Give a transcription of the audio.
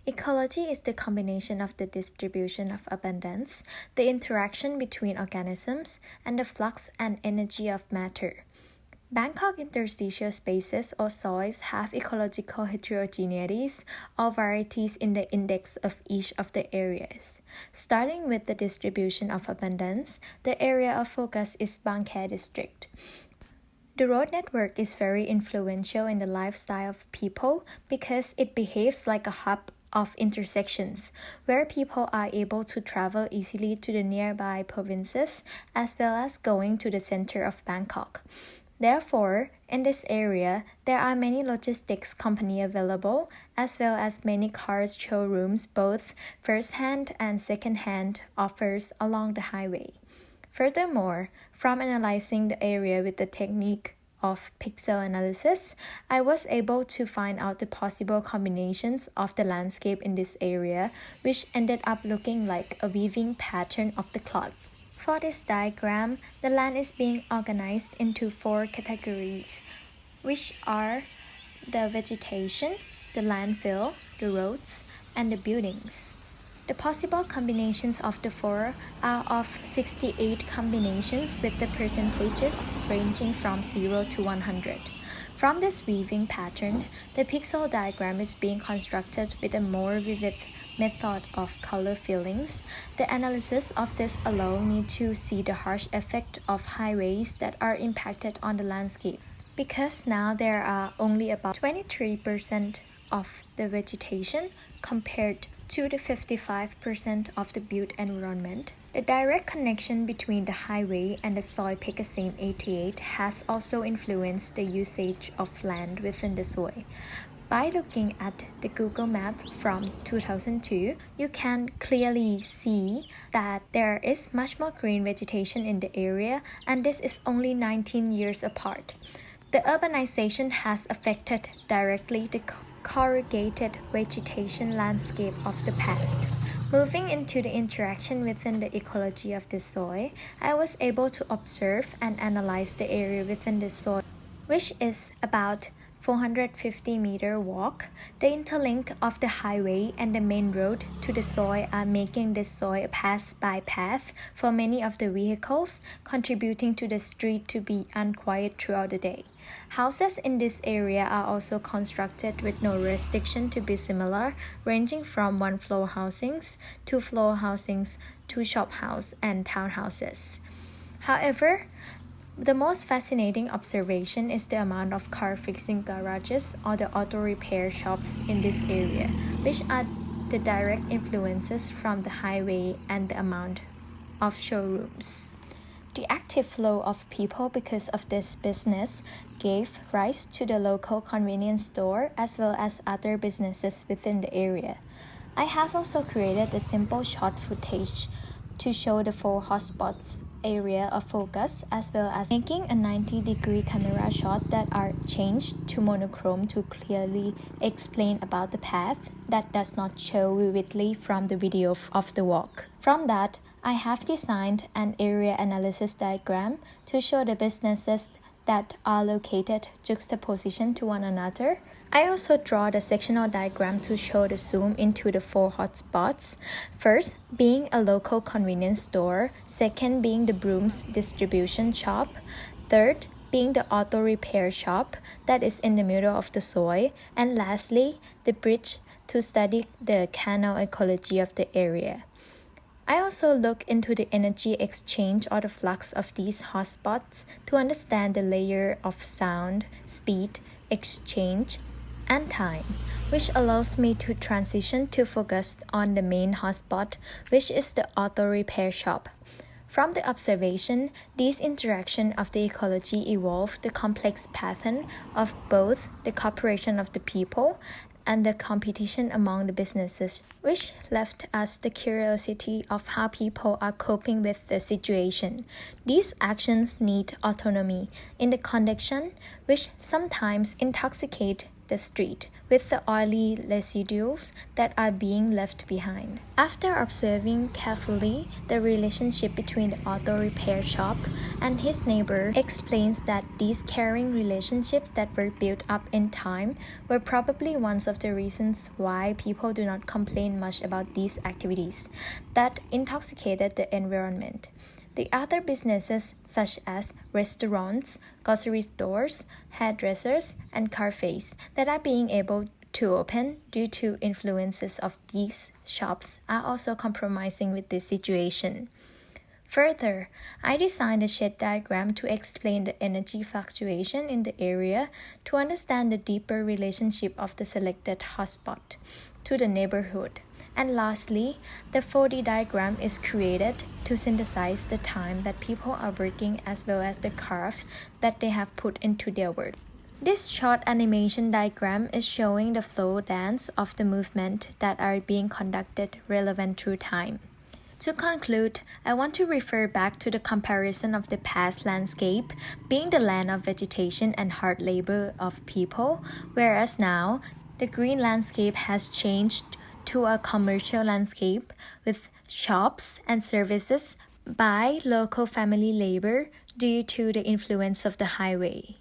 Ecology is the combination of the distribution of abundance, the interaction between organisms, and the flux and energy of matter. Bangkok interstitial spaces or soils have ecological heterogeneities or varieties in the index of each of the areas. Starting with the distribution of abundance, the area of focus is Bang Khae district. The road network is very influential in the lifestyle of people because it behaves like a hub of intersections, where people are able to travel easily to the nearby provinces as well as going to the center of Bangkok. Therefore, in this area, there are many logistics companies available, as well as many cars showrooms, both first-hand and second-hand offers along the highway. Furthermore, from analyzing the area with the technique of pixel analysis, I was able to find out the possible combinations of the landscape in this area, which ended up looking like a weaving pattern of the cloth. For this diagram, the land is being organized into 4 categories, which are the vegetation, the landfill, the roads, and the buildings. The possible combinations of the 4 are of 68 combinations with the percentages ranging from 0 to 100. From this weaving pattern, the pixel diagram is being constructed with a more vivid method of color fillings. The analysis of this allows me to see the harsh effect of highways that are impacted on the landscape. Because now there are only about 23% of the vegetation compared to the 55% of the built environment. The direct connection between the highway and the soil Pekasem 88 has also influenced the usage of land within the soil. By looking at the Google map from 2002, you can clearly see that there is much more green vegetation in the area, and this is only 19 years apart. The urbanization has affected directly the corrugated vegetation landscape of the past. Moving into the interaction within the ecology of the soil, I was able to observe and analyze the area within the soil, which is about 450-meter walk. The interlink of the highway and the main road to the soil are making this soil a pass-by path for many of the vehicles, contributing to the street to be unquiet throughout the day. Houses in this area are also constructed with no restriction to be similar, ranging from one-floor housings, two-floor housings, to shop house and townhouses. However, the most fascinating observation is the amount of car fixing garages or the auto repair shops in this area, which are the direct influences from the highway and the amount of showrooms. The active flow of people because of this business gave rise to the local convenience store as well as other businesses within the area. I have also created a simple short footage to show the 4 hotspots area of focus, as well as making a 90-degree camera shot that are changed to monochrome to clearly explain about the path that does not show vividly from the video of the walk. From that, I have designed an area analysis diagram to show the businesses that are located juxtaposition to one another. I also draw the sectional diagram to show the zoom into the 4 hotspots. First, being a local convenience store. Second, being the brooms distribution shop. Third, being the auto repair shop that is in the middle of the soil. And lastly, the bridge to study the canal ecology of the area. I also look into the energy exchange or the flux of these hotspots to understand the layer of sound, speed, exchange, and time, which allows me to transition to focus on the main hotspot, which is the auto repair shop. From the observation, these interaction of the ecology evolved the complex pattern of both the cooperation of the people and the competition among the businesses, which left us the curiosity of how people are coping with the situation. These actions need autonomy in the conduction, which sometimes intoxicate the street with the oily residues that are being left behind. After observing carefully the relationship between the auto repair shop and his neighbor explains that these caring relationships that were built up in time were probably one of the reasons why people do not complain much about these activities that intoxicated the environment. The other businesses, such as restaurants, grocery stores, hairdressers, and cafes, that are being able to open due to influences of these shops, are also compromising with this situation. Further, I designed a shade diagram to explain the energy fluctuation in the area to understand the deeper relationship of the selected hotspot to the neighborhood. And lastly, the 4D diagram is created to synthesize the time that people are working as well as the craft that they have put into their work. This short animation diagram is showing the flow dance of the movement that are being conducted relevant through time. To conclude, I want to refer back to the comparison of the past landscape being the land of vegetation and hard labor of people, whereas now, the green landscape has changed to a commercial landscape with shops and services by local family labor due to the influence of the highway.